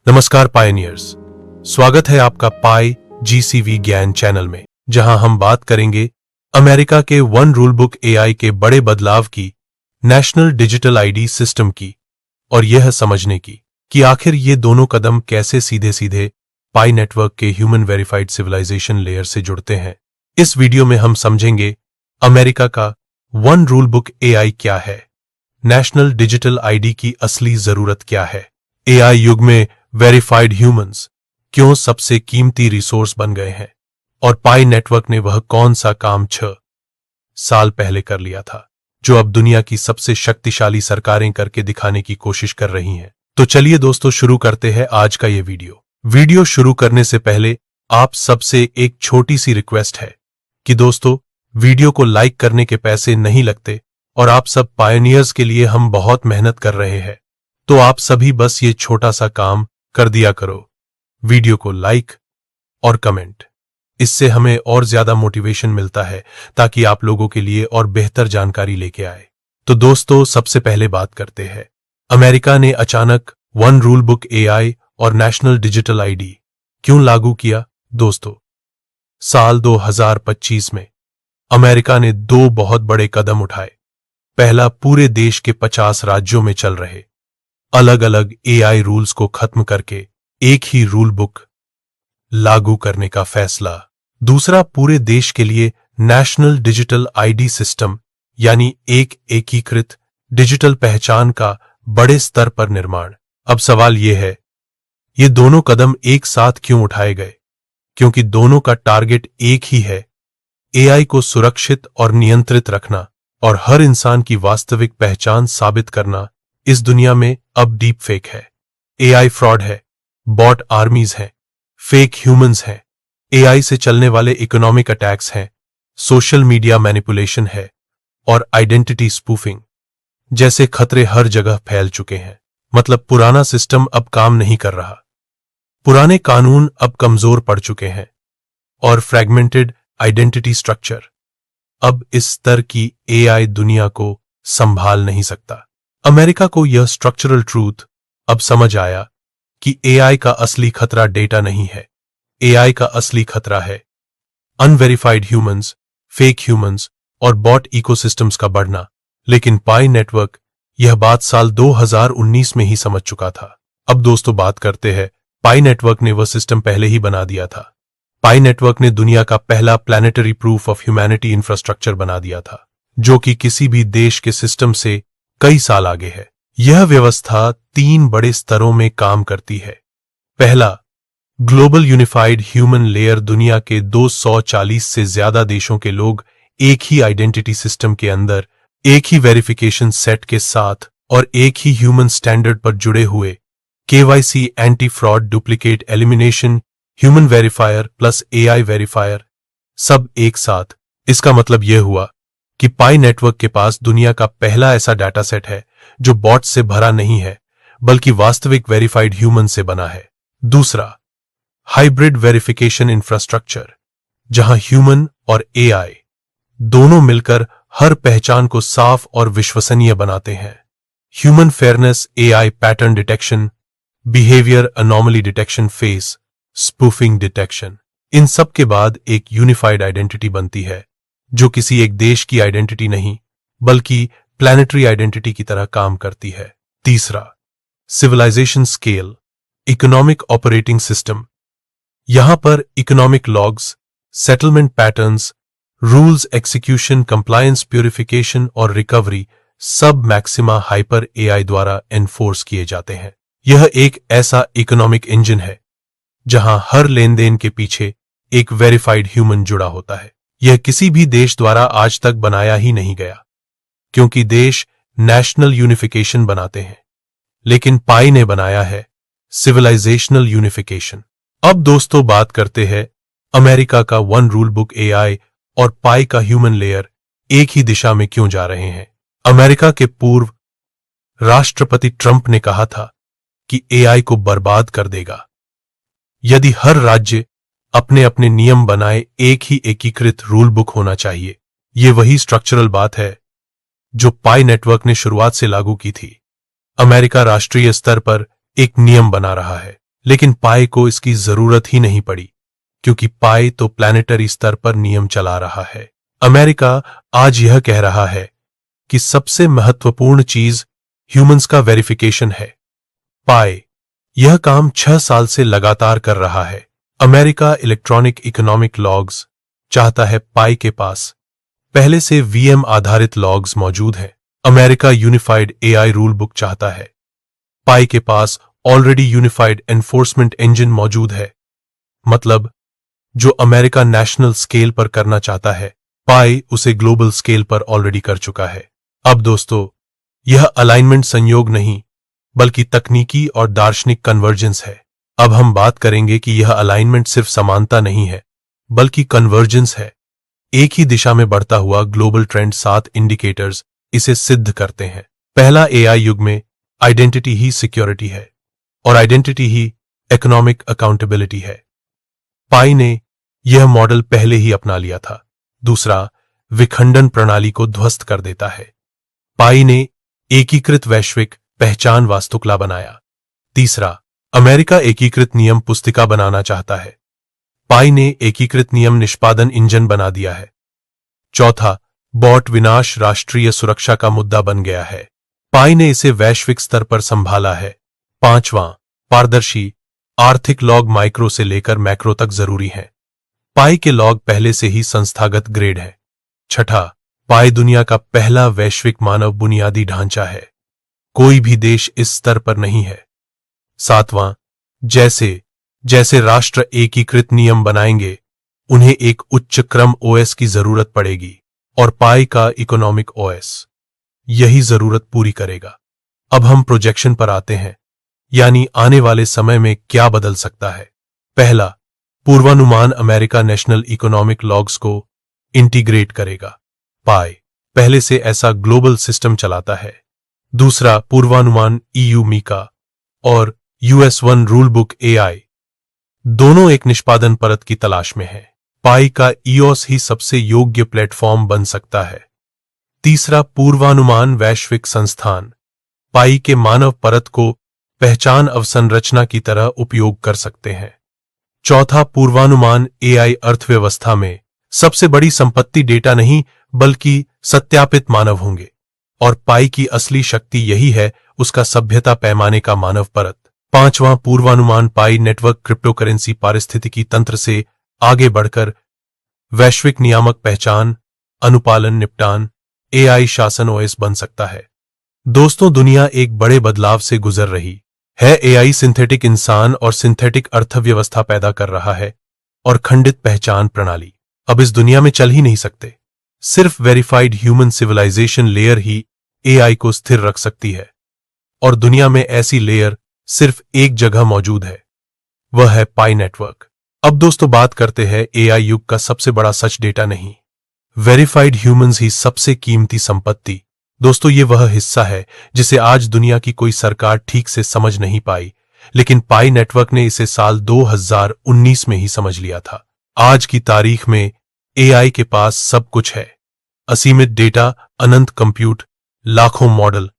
नमस्कार पायनियर्स, स्वागत है आपका पाई जीसीवी ज्ञान चैनल में, जहां हम बात करेंगे अमेरिका के वन रूल बुक एआई के बड़े बदलाव की, नेशनल डिजिटल आईडी सिस्टम की, और यह समझने की कि आखिर ये दोनों कदम कैसे सीधे सीधे पाई नेटवर्क के ह्यूमन वेरिफाइड सिविलाइजेशन लेयर से जुड़ते हैं। इस वीडियो में हम समझेंगे अमेरिका का वन रूल बुक एआई क्या है, नेशनल डिजिटल आईडी की असली जरूरत क्या है, एआई युग में वेरिफाइड ह्यूमंस क्यों सबसे कीमती रिसोर्स बन गए हैं, और पाई नेटवर्क ने वह कौन सा काम 6 साल पहले कर लिया था जो अब दुनिया की सबसे शक्तिशाली सरकारें करके दिखाने की कोशिश कर रही हैं। तो चलिए दोस्तों, शुरू करते हैं आज का ये वीडियो शुरू करने से पहले आप सबसे एक छोटी सी रिक्वेस्ट है कि दोस्तों, वीडियो को लाइक करने के पैसे नहीं लगते और आप सब पायनियर्स के लिए हम बहुत मेहनत कर रहे हैं, तो आप सभी बस ये छोटा सा काम कर दिया करो, वीडियो को लाइक और कमेंट। इससे हमें और ज्यादा मोटिवेशन मिलता है ताकि आप लोगों के लिए और बेहतर जानकारी लेके आए। तो दोस्तों, सबसे पहले बात करते हैं अमेरिका ने अचानक वन रूल बुक एआई और नेशनल डिजिटल आईडी क्यों लागू किया। दोस्तों, साल 2025 में अमेरिका ने 2 बहुत बड़े कदम उठाए। पहला, पूरे देश के 50 राज्यों में चल रहे अलग अलग एआई रूल्स को खत्म करके एक ही रूल बुक लागू करने का फैसला। दूसरा, पूरे देश के लिए नेशनल डिजिटल आईडी सिस्टम यानी एक एकीकृत डिजिटल पहचान का बड़े स्तर पर निर्माण। अब सवाल यह है, ये दोनों कदम एक साथ क्यों उठाए गए? क्योंकि दोनों का टारगेट एक ही है, एआई को सुरक्षित और नियंत्रित रखना और हर इंसान की वास्तविक पहचान साबित करना। इस दुनिया में अब डीप फेक है, एआई फ्रॉड है, बॉट आर्मीज हैं, फेक ह्यूमंस हैं, एआई से चलने वाले इकोनॉमिक अटैक्स हैं, सोशल मीडिया मैनिपुलेशन है और आइडेंटिटी स्पूफिंग जैसे खतरे हर जगह फैल चुके हैं। मतलब पुराना सिस्टम अब काम नहीं कर रहा, पुराने कानून अब कमजोर पड़ चुके हैं और फ्रैगमेंटेड आइडेंटिटी स्ट्रक्चर अब इस स्तर की एआई दुनिया को संभाल नहीं सकता। अमेरिका को यह स्ट्रक्चरल ट्रूथ अब समझ आया कि एआई का असली खतरा डेटा नहीं है, एआई का असली खतरा है अनवेरिफाइड ह्यूमंस, फेक ह्यूमंस और बॉट इकोसिस्टम्स का बढ़ना। लेकिन पाई नेटवर्क यह बात साल 2019 में ही समझ चुका था। अब दोस्तों, बात करते हैं पाई नेटवर्क ने वह सिस्टम पहले ही बना दिया था। पाई नेटवर्क ने दुनिया का पहला planetary proof of humanity infrastructure बना दिया था, जो कि किसी भी देश के सिस्टम से कई साल आगे है। यह व्यवस्था 3 बड़े स्तरों में काम करती है। पहला, ग्लोबल यूनिफाइड ह्यूमन लेयर। दुनिया के 240 से ज्यादा देशों के लोग एक ही आइडेंटिटी सिस्टम के अंदर, एक ही वेरिफिकेशन सेट के साथ और एक ही ह्यूमन स्टैंडर्ड पर जुड़े हुए, KYC, anti fraud, duplicate elimination, human verifier plus AI verifier, सब एक साथ। इसका मतलब यह हुआ कि पाई नेटवर्क के पास दुनिया का पहला ऐसा डाटा सेट है जो बॉट से भरा नहीं है, बल्कि वास्तविक वेरीफाइड ह्यूमन से बना है। दूसरा, हाइब्रिड वेरिफिकेशन इंफ्रास्ट्रक्चर, जहां ह्यूमन और एआई दोनों मिलकर हर पहचान को साफ और विश्वसनीय बनाते हैं। Human fairness, AI pattern detection, behaviour anomaly detection, face spoofing detection, इन सब के बाद एक यूनिफाइड आइडेंटिटी बनती है जो किसी एक देश की आइडेंटिटी नहीं, बल्कि प्लैनेटरी आइडेंटिटी की तरह काम करती है। तीसरा, civilisation scale, economic operating system. यहां पर economic logs, settlement patterns, rules execution, compliance, purification और रिकवरी सब मैक्सिमा हाइपर एआई द्वारा एनफोर्स किए जाते हैं। यह एक ऐसा इकोनॉमिक इंजन है जहां हर लेन देन के पीछे एक वेरीफाइड ह्यूमन जुड़ा होता है। यह किसी भी देश द्वारा आज तक बनाया ही नहीं गया, क्योंकि देश नेशनल यूनिफिकेशन बनाते हैं, लेकिन पाई ने बनाया है सिविलाइजेशनल यूनिफिकेशन। अब दोस्तों, बात करते हैं अमेरिका का वन रूल बुक एआई और पाई का ह्यूमन लेयर एक ही दिशा में क्यों जा रहे हैं। अमेरिका के पूर्व राष्ट्रपति ट्रंप ने कहा था कि एआई को बर्बाद कर देगा यदि हर राज्य अपने अपने नियम बनाए, एक ही एकीकृत रूल बुक होना चाहिए। ये वही स्ट्रक्चरल बात है जो पाई नेटवर्क ने शुरुआत से लागू की थी। अमेरिका राष्ट्रीय स्तर पर एक नियम बना रहा है, लेकिन पाई को इसकी जरूरत ही नहीं पड़ी, क्योंकि पाई तो प्लैनेटरी स्तर पर नियम चला रहा है। अमेरिका आज यह कह रहा है कि सबसे महत्वपूर्ण चीज ह्यूमंस का वेरिफिकेशन है। पाई यह काम 6 साल से लगातार कर रहा है। अमेरिका इलेक्ट्रॉनिक इकोनॉमिक लॉग्स चाहता है। पाई के पास पहले से वीएम आधारित लॉग्स मौजूद हैं। America unified AI rule book चाहता है। पाई के पास ऑलरेडी यूनिफाइड एनफोर्समेंट इंजन मौजूद है। मतलब जो अमेरिका नेशनल स्केल पर करना चाहता है, पाई उसे ग्लोबल स्केल पर ऑलरेडी कर चुका है। अब दोस्तों, यह अलाइनमेंट संयोग नहीं, बल्कि तकनीकी और दार्शनिक कन्वर्जेंस है। अब हम बात करेंगे कि यह अलाइनमेंट सिर्फ समानता नहीं है, बल्कि कन्वर्जेंस है। एक ही दिशा में बढ़ता हुआ ग्लोबल ट्रेंड 7 इंडिकेटर्स इसे सिद्ध करते हैं। पहला, एआई युग में आइडेंटिटी ही सिक्योरिटी है और आइडेंटिटी ही इकोनॉमिक अकाउंटेबिलिटी है। पाई ने यह मॉडल पहले ही अपना लिया था। दूसरा, विखंडन प्रणाली को ध्वस्त कर देता है। पाई ने एकीकृत वैश्विक पहचान वास्तुकला बनाया। तीसरा, अमेरिका एकीकृत नियम पुस्तिका बनाना चाहता है। पाई ने एकीकृत नियम निष्पादन इंजन बना दिया है। चौथा, बॉट विनाश राष्ट्रीय सुरक्षा का मुद्दा बन गया है। पाई ने इसे वैश्विक स्तर पर संभाला है। पांचवां, पारदर्शी आर्थिक लॉग माइक्रो से लेकर मैक्रो तक जरूरी है। पाई के लॉग पहले से ही संस्थागत ग्रेड है। छठा, पाई दुनिया का पहला वैश्विक मानव बुनियादी ढांचा है। कोई भी देश इस स्तर पर नहीं है। सातवां, जैसे जैसे राष्ट्र एकीकृत नियम बनाएंगे, उन्हें एक उच्च क्रम ओएस की जरूरत पड़ेगी और पाई का इकोनॉमिक ओएस यही जरूरत पूरी करेगा। अब हम प्रोजेक्शन पर आते हैं, यानी आने वाले समय में क्या बदल सकता है। पहला, पूर्वानुमान अमेरिका नेशनल इकोनॉमिक लॉग्स को इंटीग्रेट करेगा। पाई पहले से ऐसा ग्लोबल सिस्टम चलाता है। दूसरा, पूर्वानुमान ईयू मीका और US1 रूल बुक एआई दोनों एक निष्पादन परत की तलाश में है। पाई का ईओस ही सबसे योग्य प्लेटफॉर्म बन सकता है। तीसरा, पूर्वानुमान वैश्विक संस्थान पाई के मानव परत को पहचान अवसंरचना की तरह उपयोग कर सकते हैं। चौथा, पूर्वानुमान एआई अर्थव्यवस्था में सबसे बड़ी संपत्ति डेटा नहीं, बल्कि सत्यापित मानव होंगे और पाई की असली शक्ति यही है, उसका सभ्यता पैमाने का मानव परत। पांचवां, पूर्वानुमान पाई नेटवर्क क्रिप्टोकरेंसी पारिस्थितिकी तंत्र से आगे बढ़कर वैश्विक नियामक पहचान, अनुपालन, निपटान, एआई शासन ओएस बन सकता है। दोस्तों, दुनिया एक बड़े बदलाव से गुजर रही है। एआई सिंथेटिक इंसान और सिंथेटिक अर्थव्यवस्था पैदा कर रहा है और खंडित पहचान प्रणाली अब इस दुनिया में चल ही नहीं सकते। सिर्फ वेरीफाइड ह्यूमन सिविलाइजेशन लेयर ही एआई को स्थिर रख सकती है और दुनिया में ऐसी लेयर सिर्फ एक जगह मौजूद है, वह है पाई नेटवर्क। अब दोस्तों, बात करते हैं एआई युग का सबसे बड़ा सच डेटा नहीं, वेरीफाइड ह्यूमंस ही सबसे कीमती संपत्ति। दोस्तों, ये वह हिस्सा है जिसे आज दुनिया की कोई सरकार ठीक से समझ नहीं पाई, लेकिन पाई नेटवर्क ने इसे साल 2019 में ही समझ लिया था। आज की तारीख में एआई के पास सब कुछ है, असीमित डेटा, अनंत कंप्यूट, लाखों मॉडल,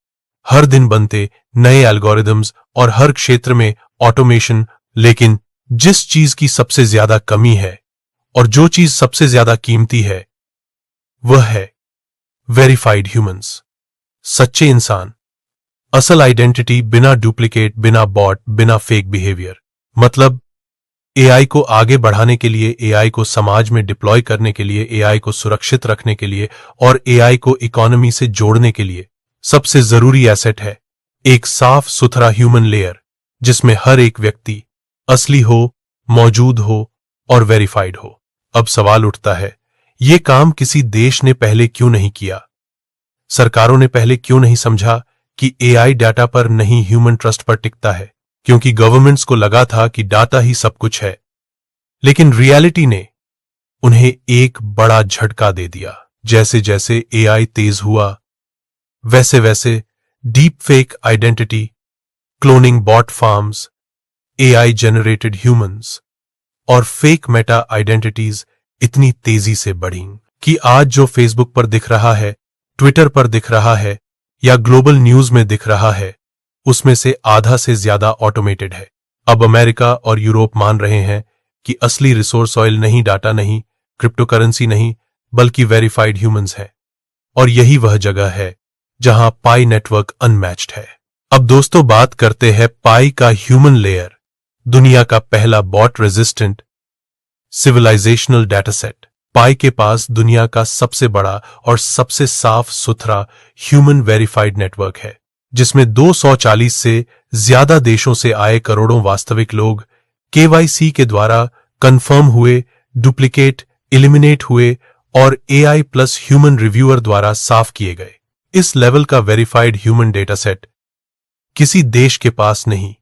हर दिन बनते नए एल्गोरिदम्स और हर क्षेत्र में ऑटोमेशन। लेकिन जिस चीज की सबसे ज्यादा कमी है और जो चीज सबसे ज्यादा कीमती है, वह है वेरीफाइड ह्यूमंस, सच्चे इंसान, असल आइडेंटिटी, बिना डुप्लीकेट, बिना बॉट, बिना फेक बिहेवियर। मतलब एआई को आगे बढ़ाने के लिए, एआई को समाज में डिप्लॉय करने के लिए, एआई को सुरक्षित रखने के लिए और एआई को इकोनॉमी से जोड़ने के लिए सबसे जरूरी एसेट है एक साफ सुथरा ह्यूमन लेयर, जिसमें हर एक व्यक्ति असली हो, मौजूद हो और वेरीफाइड हो। अब सवाल उठता है, यह काम किसी देश ने पहले क्यों नहीं किया? सरकारों ने पहले क्यों नहीं समझा कि एआई डाटा पर नहीं, ह्यूमन ट्रस्ट पर टिकता है? क्योंकि गवर्नमेंट्स को लगा था कि डाटा ही सब कुछ है, लेकिन रियलिटी ने उन्हें एक बड़ा झटका दे दिया। जैसे जैसे एआई तेज हुआ, वैसे वैसे deep fake identity, cloning bot farms, AI generated humans और फेक मेटा आइडेंटिटीज इतनी तेजी से बढ़ी कि आज जो फेसबुक पर दिख रहा है, ट्विटर पर दिख रहा है या ग्लोबल न्यूज में दिख रहा है, उसमें से आधा से ज्यादा ऑटोमेटेड है। अब अमेरिका और यूरोप मान रहे हैं कि असली रिसोर्स ऑयल नहीं, डाटा नहीं, क्रिप्टोकरेंसी नहीं, बल्कि वेरीफाइड ह्यूमंस है। और यही वह जगह है जहां पाई नेटवर्क अनमैच्ड है। अब दोस्तों बात करते हैं पाई का ह्यूमन लेयर, दुनिया का पहला बॉट रेजिस्टेंट सिविलाइजेशनल डाटासेट। पाई के पास दुनिया का सबसे बड़ा और सबसे साफ सुथरा ह्यूमन वेरीफाइड नेटवर्क है, जिसमें 240 से ज्यादा देशों से आए करोड़ों वास्तविक लोग केवाईसी के द्वारा कंफर्म हुए, डुप्लीकेट एलिमिनेट हुए और एआई प्लस ह्यूमन रिव्यूअर द्वारा साफ किए गए। इस लेवल का वेरीफाइड ह्यूमन डेटा सेट किसी देश के पास नहीं,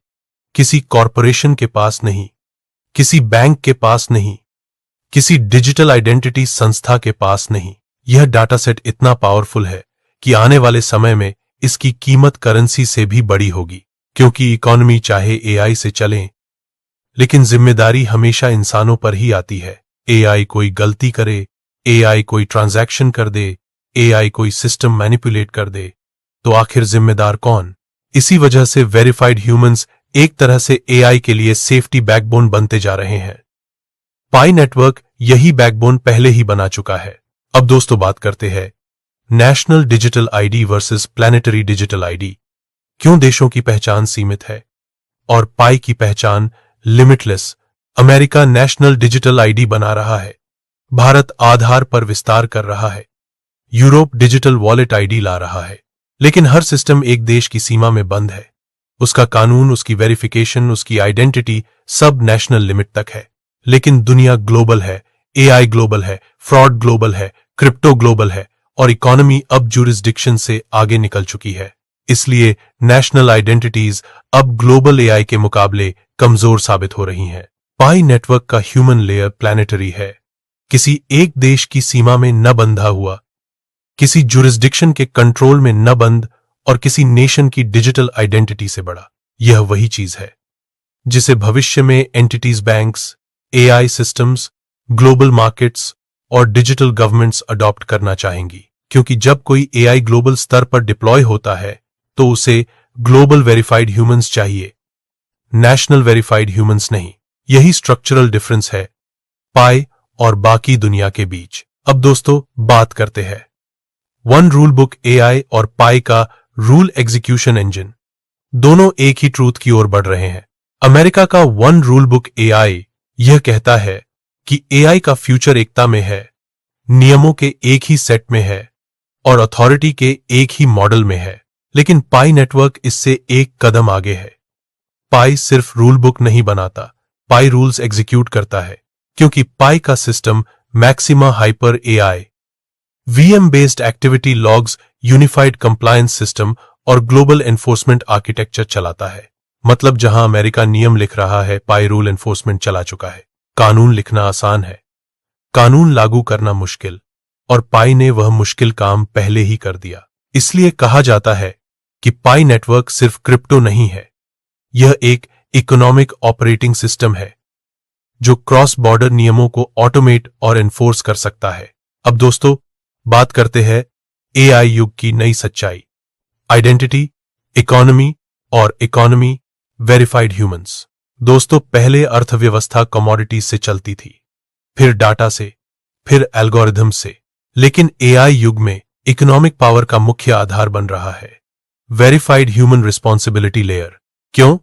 किसी कॉरपोरेशन के पास नहीं, किसी बैंक के पास नहीं, किसी डिजिटल आइडेंटिटी संस्था के पास नहीं। यह डाटा सेट इतना पावरफुल है कि आने वाले समय में इसकी कीमत करेंसी से भी बड़ी होगी, क्योंकि इकोनॉमी चाहे एआई से चले, लेकिन जिम्मेदारी हमेशा इंसानों पर ही आती है। एआई कोई गलती करे, एआई कोई ट्रांजैक्शन कर दे, एआई कोई सिस्टम मैनिपुलेट कर दे, तो आखिर जिम्मेदार कौन? इसी वजह से वेरीफाइड ह्यूमंस एक तरह से एआई के लिए सेफ्टी बैकबोन बनते जा रहे हैं। पाई नेटवर्क यही बैकबोन पहले ही बना चुका है। अब दोस्तों बात करते हैं national digital ID versus planetary digital ID. क्यों देशों की पहचान सीमित है और पाई की पहचान limitless? America national digital ID बना रहा है, भारत आधार पर विस्तार कर रहा है, यूरोप डिजिटल वॉलेट आईडी ला रहा है, लेकिन हर सिस्टम एक देश की सीमा में बंद है। उसका कानून, उसकी वेरिफिकेशन, उसकी आइडेंटिटी सब नेशनल लिमिट तक है। लेकिन दुनिया ग्लोबल है, एआई ग्लोबल है, फ्रॉड ग्लोबल है, क्रिप्टो ग्लोबल है और इकोनॉमी अब ज्यूरिसडिक्शन से आगे निकल चुकी है। इसलिए नेशनल आइडेंटिटीज अब ग्लोबल एआई के मुकाबले कमजोर साबित हो रही हैं। पाई नेटवर्क का ह्यूमन लेयर प्लैनेटरी है, किसी एक देश की सीमा में न बंधा हुआ, किसी ज्यूरिसडिक्शन के कंट्रोल में न बंद और किसी नेशन की डिजिटल आइडेंटिटी से बड़ा। यह वही चीज है जिसे भविष्य में entities, banks, AI systems, global markets और डिजिटल गवर्नमेंट्स अडॉप्ट करना चाहेंगी, क्योंकि जब कोई एआई ग्लोबल स्तर पर डिप्लॉय होता है तो उसे ग्लोबल वेरीफाइड ह्यूमंस चाहिए, नेशनल वेरीफाइड ह्यूमंस नहीं। यही स्ट्रक्चरल डिफरेंस है पाई और बाकी दुनिया के बीच। अब दोस्तों बात करते हैं वन रूल बुक एआई और पाई का रूल एग्जीक्यूशन इंजन। दोनों एक ही ट्रूथ की ओर बढ़ रहे हैं। अमेरिका का वन रूल बुक एआई यह कहता है कि एआई का फ्यूचर एकता में है, नियमों के एक ही सेट में है और अथॉरिटी के एक ही मॉडल में है। लेकिन पाई नेटवर्क इससे एक कदम आगे है। पाई सिर्फ रूल बुक नहीं बनाता, पाई रूल्स एग्जीक्यूट करता है, क्योंकि पाई का system maxima hyper AI, VM based activity logs, unified compliance system और ग्लोबल एनफोर्समेंट आर्किटेक्चर चलाता है। मतलब जहां अमेरिका नियम लिख रहा है, पाई रूल एनफोर्समेंट चला चुका है। कानून लिखना आसान है, कानून लागू करना मुश्किल, और पाई ने वह मुश्किल काम पहले ही कर दिया। इसलिए कहा जाता है कि पाई नेटवर्क सिर्फ क्रिप्टो नहीं है, यह एक इकोनॉमिक ऑपरेटिंग सिस्टम है जो क्रॉस बॉर्डर नियमों को ऑटोमेट और एनफोर्स कर सकता है। अब दोस्तों बात करते हैं एआई युग की नई सच्चाई, आइडेंटिटी, इकोनॉमी और इकोनॉमी वेरीफाइड ह्यूमंस। दोस्तों पहले अर्थव्यवस्था कमोडिटीज से चलती थी, फिर डाटा से, फिर एल्गोरिथम से, लेकिन एआई युग में इकोनॉमिक पावर का मुख्य आधार बन रहा है वेरीफाइड ह्यूमन रिस्पॉन्सिबिलिटी लेयर। क्यों?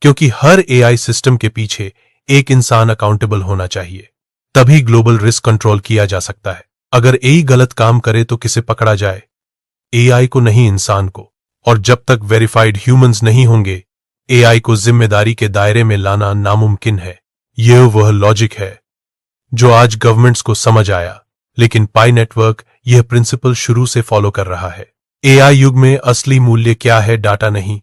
क्योंकि हर एआई सिस्टम के पीछे एक इंसान अकाउंटेबल होना चाहिए, तभी ग्लोबल रिस्क कंट्रोल किया जा सकता है। अगर एआई गलत काम करे तो किसे पकड़ा जाए? एआई को नहीं, इंसान को। और जब तक वेरीफाइड ह्यूमंस नहीं होंगे, एआई को जिम्मेदारी के दायरे में लाना नामुमकिन है। यह वह लॉजिक है जो आज गवर्नमेंट्स को समझ आया, लेकिन पाई नेटवर्क यह प्रिंसिपल शुरू से फॉलो कर रहा है। एआई युग में असली मूल्य क्या है? डाटा नहीं,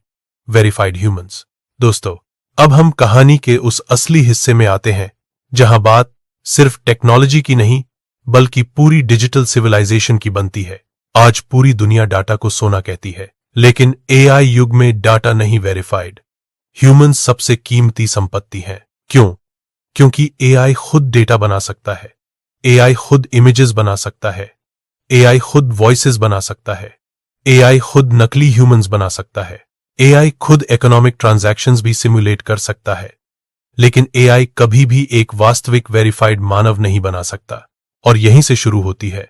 वेरीफाइड ह्यूमंस। दोस्तों अब हम कहानी के उस असली हिस्से में आते हैं जहां बात सिर्फ टेक्नोलॉजी की नहीं बल्कि पूरी डिजिटल सिविलाइजेशन की बनती है। आज पूरी दुनिया डाटा को सोना कहती है, लेकिन एआई युग में डाटा नहीं, वेरीफाइड ह्यूमंस सबसे कीमती संपत्ति है। क्यों? क्योंकि एआई खुद डेटा बना सकता है, एआई खुद इमेजेस बना सकता है, एआई खुद वॉइसेस बना सकता है, एआई खुद नकली ह्यूमंस बना सकता है। एआई खुद इकोनॉमिक ट्रांजैक्शंस भी सिमुलेट कर सकता है, लेकिन एआई कभी भी एक वास्तविक वेरीफाइड मानव नहीं बना सकता। और यहीं से शुरू होती है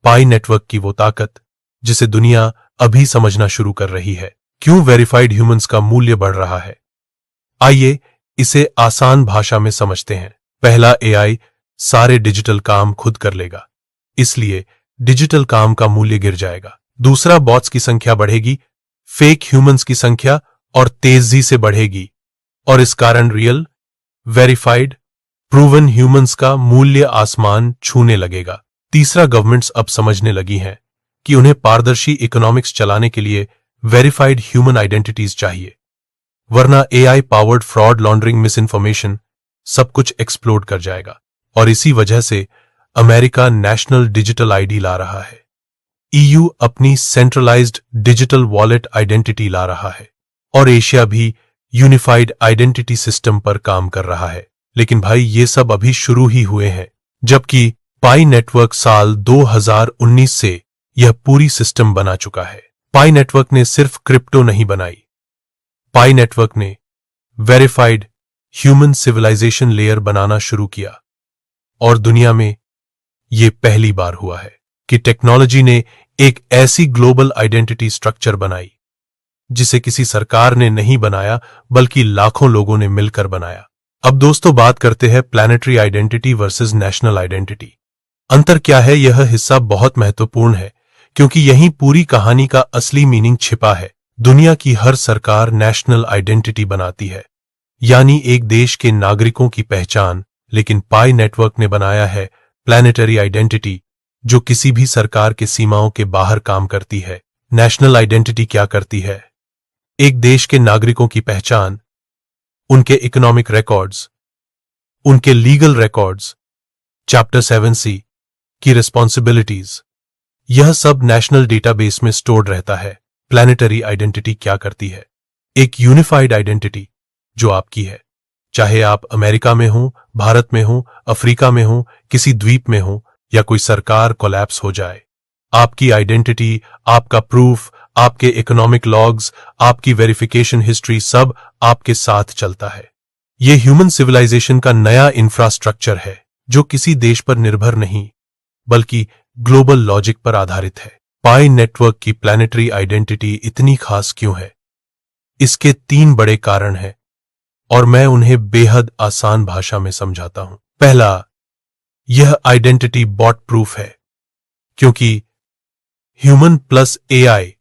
पाई नेटवर्क की वो ताकत जिसे दुनिया अभी समझना शुरू कर रही है। क्यों वेरीफाइड ह्यूमंस का मूल्य बढ़ रहा है? आइए इसे आसान भाषा में समझते हैं। पहला, एआई सारे डिजिटल काम खुद कर लेगा, इसलिए डिजिटल काम का मूल्य गिर जाएगा। दूसरा, बॉट्स की संख्या बढ़ेगी, फेक ह्यूमंस की संख्या और तेजी से बढ़ेगी, और इस कारण रियल, वेरीफाइड, प्रूवन ह्यूमंस का मूल्य आसमान छूने लगेगा। तीसरा, गवर्नमेंट्स अब समझने लगी हैं कि उन्हें पारदर्शी इकोनॉमिक्स चलाने के लिए वेरीफाइड ह्यूमन आइडेंटिटीज चाहिए, वरना AI powered fraud, laundering, miss information सब कुछ एक्सप्लोड कर जाएगा। और इसी वजह से अमेरिका नेशनल डिजिटल आईडी ला रहा है, ईयू अपनी centralised digital wallet identity law रहा है, और एशिया भी यूनिफाइड आइडेंटिटी सिस्टम पर काम कर रहा है। लेकिन भाई, ये सब अभी शुरू ही हुए हैं, जबकि पाई नेटवर्क साल 2019 से यह पूरी सिस्टम बना चुका है। पाई नेटवर्क ने सिर्फ क्रिप्टो नहीं बनाई, पाई नेटवर्क ने वेरीफाइड ह्यूमन सिविलाइजेशन लेयर बनाना शुरू किया। और दुनिया में यह पहली बार हुआ है कि टेक्नोलॉजी ने एक ऐसी ग्लोबल आइडेंटिटी स्ट्रक्चर बनाई जिसे किसी सरकार ने नहीं बनाया, बल्कि लाखों लोगों ने मिलकर बनाया। अब दोस्तों, बात करते हैं planetary identity versus national identity. अंतर क्या है? यह हिस्सा बहुत महत्वपूर्ण है, क्योंकि यहीं पूरी कहानी का असली मीनिंग छिपा है। दुनिया की हर सरकार नेशनल आइडेंटिटी बनाती है, यानी एक देश के नागरिकों की पहचान, लेकिन पाई नेटवर्क ने बनाया है प्लैनेटरी आइडेंटिटी, जो किसी भी सरकार के सीमाओं के बाहर काम करती है। नेशनल आइडेंटिटी क्या करती है? एक देश के नागरिकों की पहचान, उनके इकोनॉमिक रिकॉर्ड्स, उनके लीगल रिकॉर्ड्स, चैप्टर 7C की रिस्पॉन्सिबिलिटीज, यह सब नेशनल डेटाबेस में स्टोर्ड रहता है। प्लैनेटरी आइडेंटिटी क्या करती है? एक यूनिफाइड आइडेंटिटी जो आपकी है, चाहे आप अमेरिका में हो, भारत में हो, अफ्रीका में हो, किसी द्वीप में हो, या कोई सरकार कोलैप्स हो जाए, आपकी आइडेंटिटी, आपका प्रूफ, आपके इकोनॉमिक लॉग्स, आपकी वेरिफिकेशन हिस्ट्री सब आपके साथ चलता है। यह ह्यूमन सिविलाइजेशन का नया इंफ्रास्ट्रक्चर है, जो किसी देश पर निर्भर नहीं, बल्कि ग्लोबल लॉजिक पर आधारित है। पाई नेटवर्क की प्लैनेटरी आइडेंटिटी इतनी खास क्यों है? इसके 3 बड़े कारण हैं, और मैं उन्हें बेहद आसान भाषा में समझाता हूं। पहला, यह आइडेंटिटी बॉट प्रूफ है, क्योंकि ह्यूमन प्लस एआई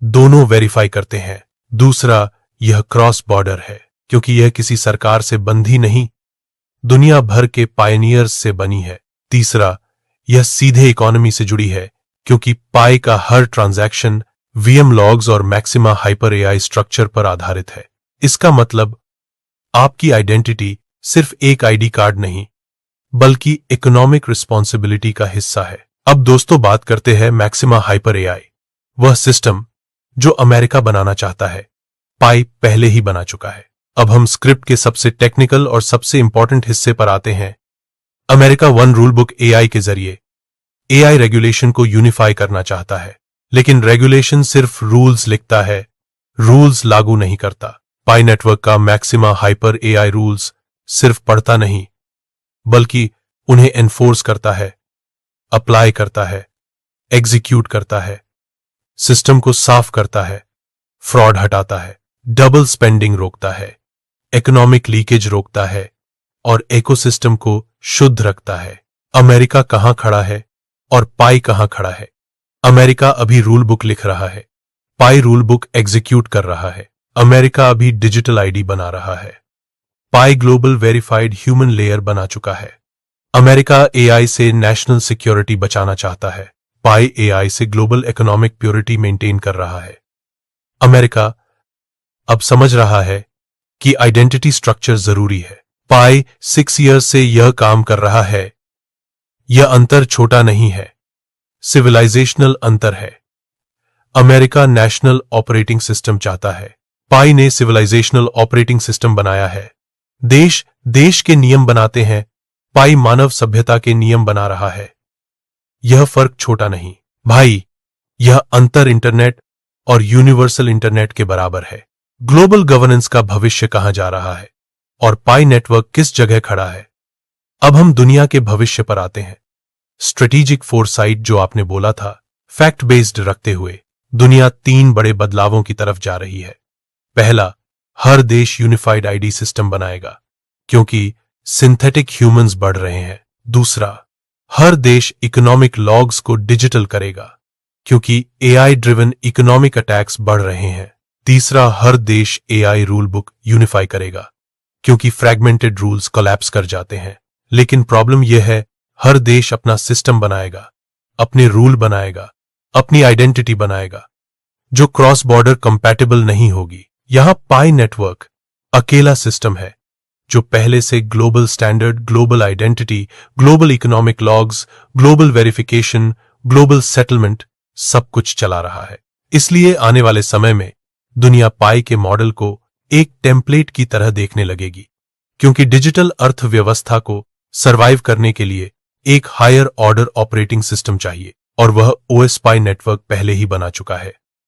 दोनों वेरीफाई करते हैं। दूसरा, यह क्रॉस बॉर्डर है, क्योंकि यह किसी सरकार से बंधी नहीं, दुनिया भर के पायनियर्स से बनी है। तीसरा, यह सीधे इकोनॉमी से जुड़ी है, क्योंकि पाई का हर ट्रांजैक्शन वीएम लॉग्स और मैक्सिमा हाइपर एआई स्ट्रक्चर पर आधारित है। इसका मतलब आपकी आइडेंटिटी सिर्फ एक आईडी कार्ड नहीं, बल्कि इकोनॉमिक रिस्पॉन्सिबिलिटी का हिस्सा है। अब दोस्तों, बात करते हैं मैक्सिमा हाइपर एआई, वह सिस्टम जो अमेरिका बनाना चाहता है, पाई पहले ही बना चुका है। अब हम स्क्रिप्ट के सबसे टेक्निकल और सबसे इंपॉर्टेंट हिस्से पर आते हैं। America one rule book AI के जरिए एआई रेगुलेशन को यूनिफाई करना चाहता है, लेकिन रेगुलेशन सिर्फ रूल्स लिखता है, रूल्स लागू नहीं करता। पाई नेटवर्क का मैक्सिमा हाइपर एआई रूल्स सिर्फ पढ़ता नहीं, बल्कि उन्हें एनफोर्स करता है, अप्लाई करता है, एग्जीक्यूट करता है, सिस्टम को साफ करता है, फ्रॉड हटाता है, डबल स्पेंडिंग रोकता है, इकोनॉमिक लीकेज रोकता है, और इकोसिस्टम को शुद्ध रखता है। अमेरिका कहां खड़ा है और पाई कहां खड़ा है? अमेरिका अभी रूल बुक लिख रहा है, पाई रूल बुक एग्जीक्यूट कर रहा है। अमेरिका अभी डिजिटल आईडी बना रहा है, पाई ग्लोबल वेरीफाइड ह्यूमन लेयर बना चुका है। अमेरिका एआई से नेशनल सिक्योरिटी बचाना चाहता है, पाई एआई से ग्लोबल इकोनॉमिक प्योरिटी मेंटेन कर रहा है। अमेरिका अब समझ रहा है कि आइडेंटिटी स्ट्रक्चर जरूरी है। पाई 6 ईयर्स से यह काम कर रहा है। यह अंतर छोटा नहीं है, सिविलाइजेशनल अंतर है। अमेरिका नेशनल ऑपरेटिंग सिस्टम चाहता है, पाई ने सिविलाइजेशनल ऑपरेटिंग सिस्टम बनाया है। देश देश के नियम बनाते हैं, पाई मानव सभ्यता के नियम बना रहा है। यह फर्क छोटा नहीं भाई, यह अंतर इंटरनेट और यूनिवर्सल इंटरनेट के बराबर है। ग्लोबल गवर्नेंस का भविष्य कहां जा रहा है और पाई नेटवर्क किस जगह खड़ा है। अब हम दुनिया के भविष्य पर आते हैं। स्ट्रेटेजिक फोरसाइट जो आपने बोला था, फैक्ट बेस्ड रखते हुए दुनिया 3 बड़े बदलावों की तरफ जा रही है। पहला, हर देश यूनिफाइड आईडी सिस्टम बनाएगा क्योंकि सिंथेटिक ह्यूमंस बढ़ रहे हैं। दूसरा, हर देश इकोनॉमिक लॉग्स को डिजिटल करेगा क्योंकि एआई ड्रिवन इकोनॉमिक अटैक्स बढ़ रहे हैं। तीसरा, हर देश एआई रूल बुक यूनिफाई करेगा क्योंकि फ्रैगमेंटेड रूल्स कोलैप्स कर जाते हैं। लेकिन प्रॉब्लम यह है, हर देश अपना सिस्टम बनाएगा, अपने रूल बनाएगा, अपनी आइडेंटिटी बनाएगा जो क्रॉस बॉर्डर कंपैटिबल नहीं होगी। यहां पाई नेटवर्क अकेला सिस्टम है जो पहले से global standard, global identity, global economic logs, global verification, global settlement सब कुछ चला रहा है। इसलिए आने वाले समय में दुनिया पाई के मॉडल को एक टेम्पलेट की तरह देखने लगेगी क्योंकि डिजिटल अर्थव्यवस्था को सरवाइव करने के लिए एक हायर ऑर्डर ऑपरेटिंग सिस्टम चाहिए और वह ओएस पाई नेटवर्क पहले ही बना चुका है।